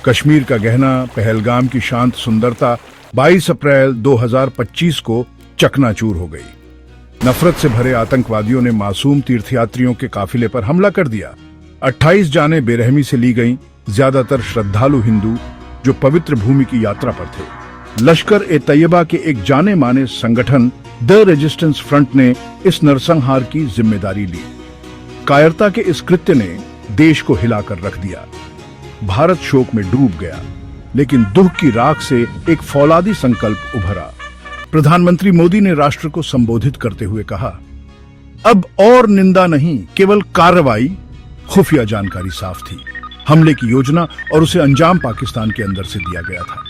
कश्मीर का गहना, पहलगाम की शांत सुंदरता 22 अप्रैल 2025 को चकनाचूर हो गई। नफरत से भरे आतंकवादियों ने मासूम तीर्थयात्रियों के काफिले पर हमला कर दिया। 28 जानें बेरहमी से ली गईं, ज्यादातर श्रद्धालु हिंदू जो पवित्र भूमि की यात्रा पर थे। लश्कर-ए-तैयबा के एक जाने माने संगठन द रेजिस्टेंस फ्रंट ने इस नरसंहार की जिम्मेदारी ली। कायरता के इस कृत्य ने देश को हिलाकर रख दिया। भारत शोक में डूब गया, लेकिन दुख की राख से एक फौलादी संकल्प उभरा। प्रधानमंत्री मोदी ने राष्ट्र को संबोधित करते हुए कहा, अब और निंदा नहीं, केवल कार्रवाई। खुफिया जानकारी साफ थी, हमले की योजना और उसे अंजाम पाकिस्तान के अंदर से दिया गया था।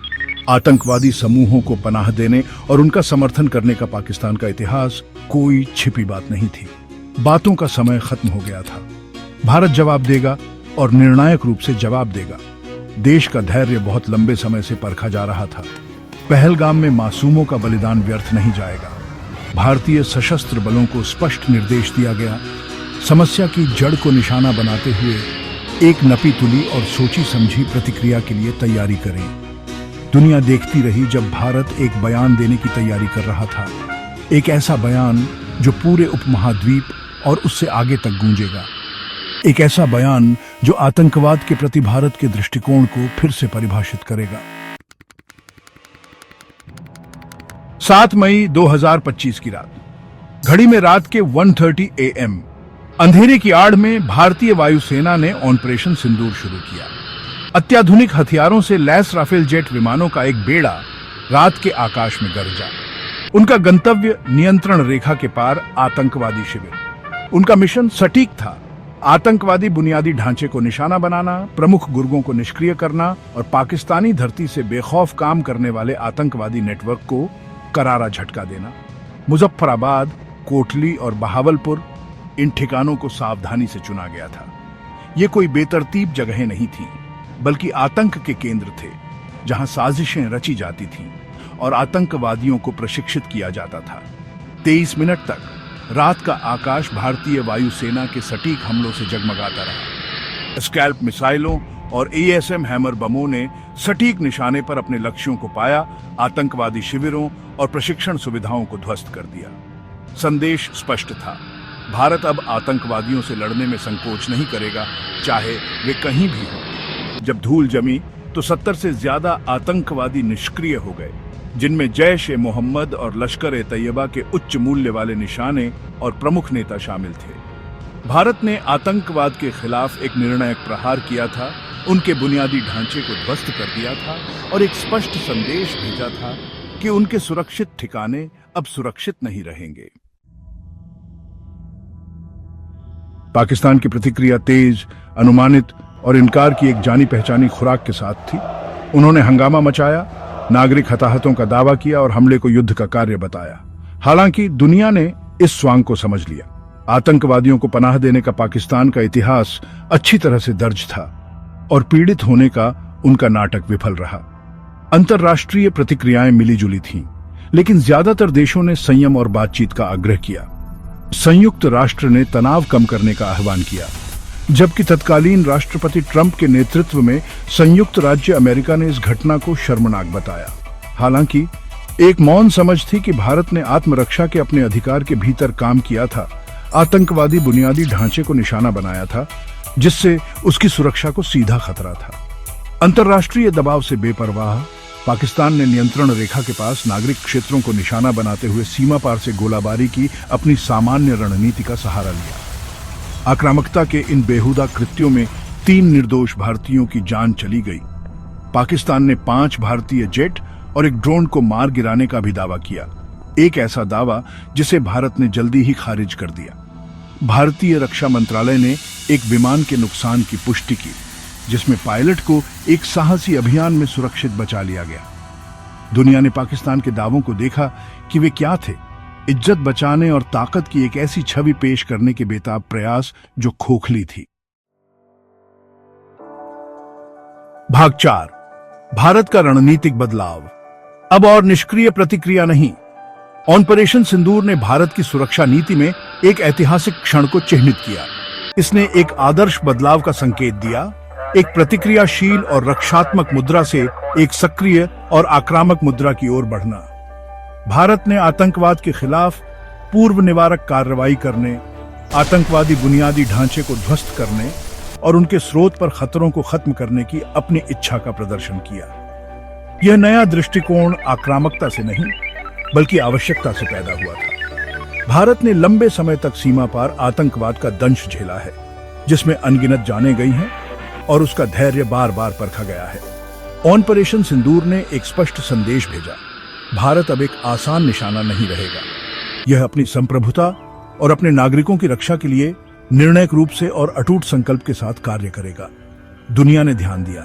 आतंकवादी समूहों को पनाह देने और उनका समर्थन करने का पाकिस्तान का इतिहास कोई छिपी बात नहीं थी। बातों का समय खत्म हो गया था। भारत जवाब देगा और निर्णायक रूप से जवाब देगा। देश का धैर्य बहुत लंबे समय से परखा जा रहा था। पहलगाम में मासूमों का बलिदान व्यर्थ नहीं जाएगा। भारतीय सशस्त्र बलों को स्पष्ट निर्देश दिया गया, समस्या की जड़ को निशाना बनाते हुए एक नपी तुली और सोची समझी प्रतिक्रिया के लिए तैयारी करें। दुनिया देखती रही जब भारत एक बयान देने की तैयारी कर रहा था, एक ऐसा बयान जो पूरे उपमहाद्वीप और उससे आगे तक गूंजेगा, एक ऐसा बयान जो आतंकवाद के प्रति भारत के दृष्टिकोण को फिर से परिभाषित करेगा। 7 मई 2025 की रात, घड़ी में रात के 1:30 AM, अंधेरे की आड़ में भारतीय वायुसेना ने ऑपरेशन सिंदूर शुरू किया। अत्याधुनिक हथियारों से लैस राफेल जेट विमानों का एक बेड़ा रात के आकाश में गरजा। उनका गंतव्य नियंत्रण रेखा के पार आतंकवादी शिविर। उनका मिशन सटीक था, आतंकवादी बुनियादी ढांचे को निशाना बनाना, प्रमुख गुर्गों को निष्क्रिय करना और पाकिस्तानी धरती से बेखौफ काम करने वाले आतंकवादी नेटवर्क को करारा झटका देना। मुजफ्फराबाद, कोटली और बहावलपुर, इन ठिकानों को सावधानी से चुना गया था। ये कोई बेतरतीब जगहें नहीं थी, बल्कि आतंक के केंद्र थे, जहां साजिशें रची जाती थीं और आतंकवादियों को प्रशिक्षित किया जाता था। 23 मिनट तक रात का आकाश भारतीय वायुसेना के सटीक हमलों से जगमगाता रहा। स्कैल्प मिसाइलों और ASM हैमर बमों ने सटीक निशाने पर अपने लक्ष्यों को पाया, आतंकवादी शिविरों और प्रशिक्षण सुविधाओं को ध्वस्त कर दिया। संदेश स्पष्ट था, भारत अब आतंकवादियों से लड़ने में संकोच नहीं करेगा, चाहे वे कहीं भी हों। जब धूल जमी तो 70 से ज्यादा आतंकवादी निष्क्रिय हो गए, जिनमें जैश-ए-मोहम्मद और लश्कर-ए-तैयबा के उच्च मूल्य वाले निशाने और प्रमुख नेता शामिल थे। भारत ने आतंकवाद के खिलाफ एक निर्णायक प्रहार किया था, उनके बुनियादी ढांचे को ध्वस्त कर दिया था और एक स्पष्ट संदेश भेजा था कि उनके सुरक्षित ठिकाने अब सुरक्षित नहीं रहेंगे। पाकिस्तान की प्रतिक्रिया तेज, अनुमानित और इनकार की एक जानी पहचानी खुराक के साथ थी। उन्होंने हंगामा मचाया, नागरिक हताहतों का दावा किया और हमले को युद्ध का कार्य बताया। हालांकि दुनिया ने इस स्वांग को समझ लिया। आतंकवादियों को पनाह देने का पाकिस्तान का इतिहास अच्छी तरह से दर्ज था और पीड़ित होने का उनका नाटक विफल रहा। अंतर्राष्ट्रीय प्रतिक्रियाएं मिलीजुली थीं, लेकिन ज्यादातर देशों ने संयम और बातचीत का आग्रह किया। संयुक्त राष्ट्र ने तनाव कम करने का आह्वान किया, जबकि तत्कालीन राष्ट्रपति ट्रंप के नेतृत्व में संयुक्त राज्य अमेरिका ने इस घटना को शर्मनाक बताया। हालांकि एक मौन समझ थी कि भारत ने आत्मरक्षा के अपने अधिकार के भीतर काम किया था, आतंकवादी बुनियादी ढांचे को निशाना बनाया था, जिससे उसकी सुरक्षा को सीधा खतरा था। अंतर्राष्ट्रीय दबाव से बेपरवाह पाकिस्तान ने नियंत्रण रेखा के पास नागरिक क्षेत्रों को निशाना बनाते हुए सीमा पार से गोलाबारी की अपनी सामान्य रणनीति का सहारा लिया। आक्रामकता के इन बेहुदा कृत्यों में 3 निर्दोष भारतीयों की जान चली गई। पाकिस्तान ने 5 भारतीय जेट और एक ड्रोन को मार गिराने का भी दावा किया, एक ऐसा दावा जिसे भारत ने जल्दी ही खारिज कर दिया। भारतीय रक्षा मंत्रालय ने एक विमान के नुकसान की पुष्टि की, जिसमें पायलट को एक साहसी अभियान में सुरक्षित बचा लिया गया। दुनिया ने पाकिस्तान के दावों को देखा कि वे क्या थे, इज्जत बचाने और ताकत की एक ऐसी छवि पेश करने के बेताब प्रयास जो खोखली थी। भाग 4, भारत का रणनीतिक बदलाव। अब और निष्क्रिय प्रतिक्रिया नहीं। ऑपरेशन सिंदूर ने भारत की सुरक्षा नीति में एक ऐतिहासिक क्षण को चिह्नित किया। इसने एक आदर्श बदलाव का संकेत दिया। एक प्रतिक्रियाशील और रक्षात्मक मुद्रा से एक सक्रिय और आक्रामक मुद्रा की ओर बढ़ना। भारत ने आतंकवाद के खिलाफ पूर्व निवारक कार्रवाई करने, आतंकवादी बुनियादी ढांचे को ध्वस्त करने और उनके स्रोत पर खतरों को खत्म करने की अपनी इच्छा का प्रदर्शन किया। यह नया दृष्टिकोण आक्रामकता से नहीं बल्कि आवश्यकता से पैदा हुआ था। भारत ने लंबे समय तक सीमा पार आतंकवाद का दंश झेला है, जिसमें अनगिनत जानें गई हैं और उसका धैर्य बार बार परखा गया है। ऑपरेशन सिंदूर ने एक स्पष्ट संदेश भेजा, भारत अब एक आसान निशाना नहीं रहेगा। यह अपनी संप्रभुता और अपने नागरिकों की रक्षा के लिए निर्णायक रूप से और अटूट संकल्प के साथ कार्य करेगा। दुनिया ने ध्यान दिया।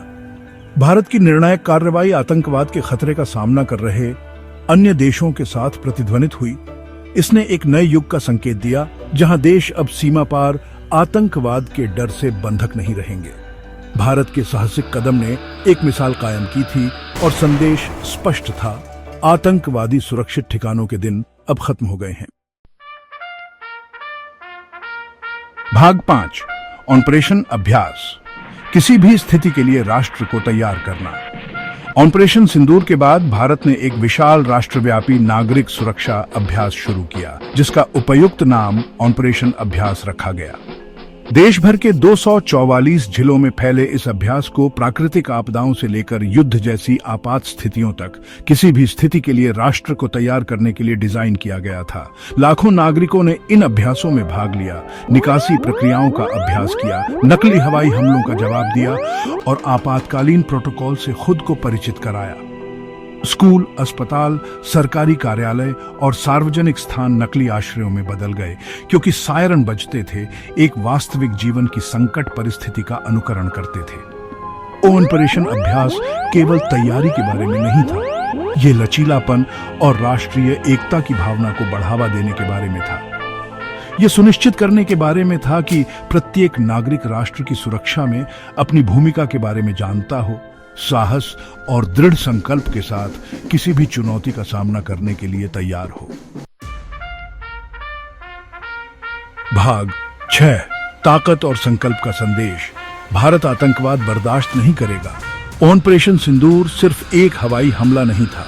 भारत की निर्णायक कार्रवाई आतंकवाद के खतरे का सामना कर रहे अन्य देशों के साथ प्रतिध्वनित हुई। इसने एक नए युग का संकेत दिया, जहां देश अब सीमा पार आतंकवाद के डर से बंधक नहीं रहेंगे। भारत के साहसिक कदम ने एक मिसाल कायम की थी और संदेश स्पष्ट था, आतंकवादी सुरक्षित ठिकानों के दिन अब खत्म हो गए हैं। भाग 5, ऑपरेशन अभ्यास। किसी भी स्थिति के लिए राष्ट्र को तैयार करना। ऑपरेशन सिंदूर के बाद भारत ने एक विशाल राष्ट्रव्यापी नागरिक सुरक्षा अभ्यास शुरू किया, जिसका उपयुक्त नाम ऑपरेशन अभ्यास रखा गया। देश भर के 244 जिलों में फैले इस अभ्यास को प्राकृतिक आपदाओं से लेकर युद्ध जैसी आपात स्थितियों तक किसी भी स्थिति के लिए राष्ट्र को तैयार करने के लिए डिजाइन किया गया था। लाखों नागरिकों ने इन अभ्यासों में भाग लिया, निकासी प्रक्रियाओं का अभ्यास किया, नकली हवाई हमलों का जवाब दिया और आपातकालीन प्रोटोकॉल से खुद को परिचित कराया। स्कूल, अस्पताल, सरकारी कार्यालय और सार्वजनिक स्थान नकली आश्रयों में बदल गए, क्योंकि सायरन बजते थे, एक वास्तविक जीवन की संकट परिस्थिति का अनुकरण करते थे। ऑपरेशन अभ्यास केवल तैयारी के बारे में नहीं था, ये लचीलापन और राष्ट्रीय एकता की भावना को बढ़ावा देने के बारे में था। यह सुनिश्चित करने के बारे में था कि प्रत्येक नागरिक राष्ट्र की सुरक्षा में अपनी भूमिका के बारे में जानता हो, साहस और दृढ़ संकल्प के साथ किसी भी चुनौती का सामना करने के लिए तैयार हो। भाग 6, ताकत और संकल्प का संदेश। भारत आतंकवाद बर्दाश्त नहीं करेगा। ऑपरेशन सिंदूर सिर्फ एक हवाई हमला नहीं था,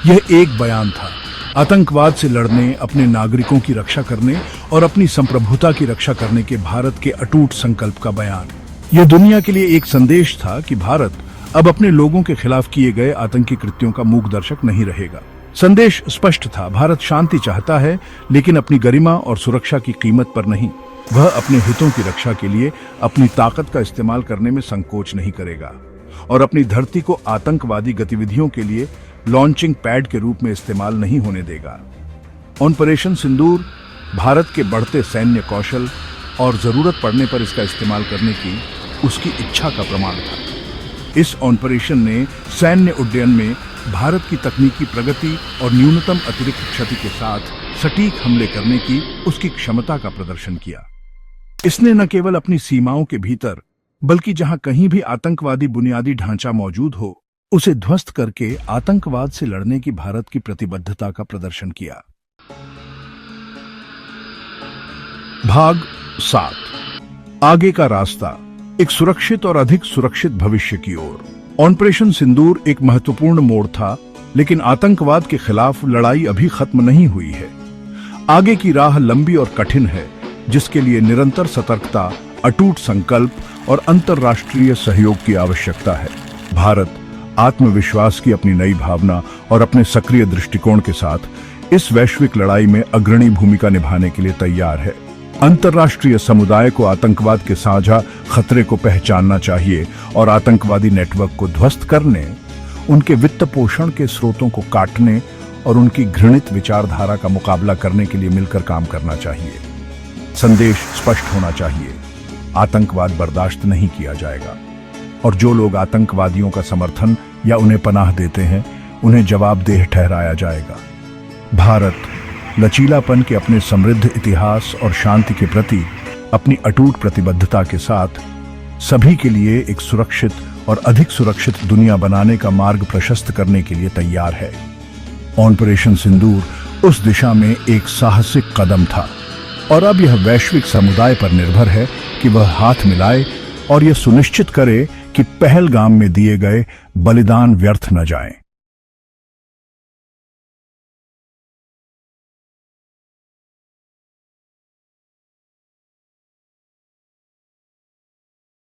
यह एक बयान था। आतंकवाद से लड़ने, अपने नागरिकों की रक्षा करने और अपनी संप्रभुता की रक्षा करने के भारत के अटूट संकल्प का बयान। यह दुनिया के लिए एक संदेश था कि भारत अब अपने लोगों के खिलाफ किए गए आतंकी कृत्यों का मूक दर्शक नहीं रहेगा। संदेश स्पष्ट था, भारत शांति चाहता है, लेकिन अपनी गरिमा और सुरक्षा की कीमत पर नहीं। वह अपने हितों की रक्षा के लिए अपनी ताकत का इस्तेमाल करने में संकोच नहीं करेगा और अपनी धरती को आतंकवादी गतिविधियों के लिए लॉन्चिंग पैड के रूप में इस्तेमाल नहीं होने देगा। ऑपरेशन सिंदूर भारत के बढ़ते सैन्य कौशल और जरूरत पड़ने पर इसका इस्तेमाल करने की उसकी इच्छा का प्रमाण था। इस ऑपरेशन ने सैन्य उड्डयन में भारत की तकनीकी प्रगति और न्यूनतम अतिरिक्त क्षति के साथ सटीक हमले करने की उसकी क्षमता का प्रदर्शन किया। इसने न केवल अपनी सीमाओं के भीतर, बल्कि जहां कहीं भी आतंकवादी बुनियादी ढांचा मौजूद हो, उसे ध्वस्त करके आतंकवाद से लड़ने की भारत की प्रतिबद्धता का प्रदर्शन किया। भाग 7, आगे का रास्ता। एक सुरक्षित और अधिक सुरक्षित भविष्य की ओर। ऑपरेशन सिंदूर एक महत्वपूर्ण मोड़ था, लेकिन आतंकवाद के खिलाफ लड़ाई अभी खत्म नहीं हुई है। आगे की राह लंबी और कठिन है, जिसके लिए निरंतर सतर्कता, अटूट संकल्प और अंतर्राष्ट्रीय सहयोग की आवश्यकता है। भारत आत्मविश्वास की अपनी नई भावना और अपने सक्रिय दृष्टिकोण के साथ इस वैश्विक लड़ाई में अग्रणी भूमिका निभाने के लिए तैयार है। अंतर्राष्ट्रीय समुदाय को आतंकवाद के साझा खतरे को पहचानना चाहिए और आतंकवादी नेटवर्क को ध्वस्त करने, उनके वित्त पोषण के स्रोतों को काटने और उनकी घृणित विचारधारा का मुकाबला करने के लिए मिलकर काम करना चाहिए। संदेश स्पष्ट होना चाहिए, आतंकवाद बर्दाश्त नहीं किया जाएगा और जो लोग आतंकवादियों का समर्थन या उन्हें पनाह देते हैं, उन्हें जवाबदेह ठहराया जाएगा। भारत लचीलापन के अपने समृद्ध इतिहास और शांति के प्रति अपनी अटूट प्रतिबद्धता के साथ सभी के लिए एक सुरक्षित और अधिक सुरक्षित दुनिया बनाने का मार्ग प्रशस्त करने के लिए तैयार है। ऑपरेशन सिंदूर उस दिशा में एक साहसिक कदम था और अब यह वैश्विक समुदाय पर निर्भर है कि वह हाथ मिलाए और यह सुनिश्चित करे कि पहलगाम में दिए गए बलिदान व्यर्थ न जाएं।